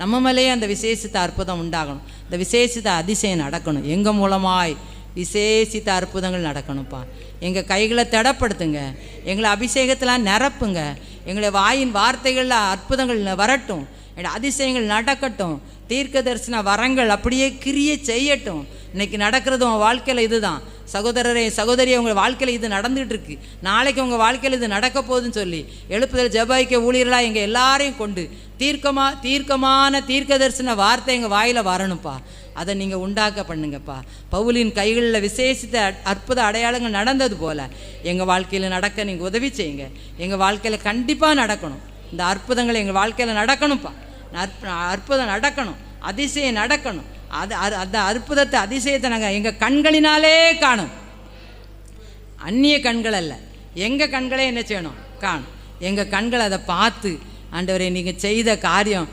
நம்ம மேலேயே அந்த விசேஷித்த அற்புதம் உண்டாகணும், இந்த விசேஷித்த அதிசயம் நடக்கணும். எங்கள் மூலமாய் விசேஷித்த அற்புதங்கள் நடக்கணும்ப்பா. எங்கள் கைகளை திடப்படுத்துங்க, எங்களை அபிஷேகத்தில் நிரப்புங்க, எங்களை வாயின் வார்த்தைகளில் அற்புதங்கள் வரட்டும், அதிசயங்கள் நடக்கட்டும், தீர்க்க தரிசன வரங்கள் அப்படியே கிரியை செய்யட்டும். இன்றைக்கி நடக்கிறது உங்கள் வாழ்க்கையில் இதுதான். சகோதரரே சகோதரியை உங்கள் வாழ்க்கையில் இது நடந்துகிட்டு இருக்கு, நாளைக்கு உங்கள் வாழ்க்கையில் இது நடக்க போகுதுன்னு சொல்லி எழுப்புதல் ஜெபாய்க்க ஊழியர்களாக எங்கள் எல்லாரையும் கொண்டு தீர்க்கமான தீர்க்க தரிசன வார்த்தை எங்கள் வாயில் வரணும்ப்பா. அதை நீங்கள் உண்டாக்க பண்ணுங்கப்பா. பவுலின் கைகளில் விசேஷித்த அற்புத அடையாளங்கள் நடந்தது போல் எங்கள் வாழ்க்கையில் நடக்க நீங்கள் உதவி செய்யுங்க. எங்கள் வாழ்க்கையில் கண்டிப்பாக நடக்கணும், இந்த அற்புதங்கள் எங்கள் வாழ்க்கையில் நடக்கணும்ப்பா. அற்புதம் நடக்கணும், அதிசயம் நடக்கணும். அந்த அற்புதத்தை அதிசயத்தை நாங்கள் எங்கள் கண்களினாலே காணும், அந்நிய கண்கள் அல்ல, எங்கள் கண்களே என்ன செய்யணும் காணும். எங்கள் கண்கள் அதை பார்த்து ஆண்டவரே நீங்கள் செய்த காரியம்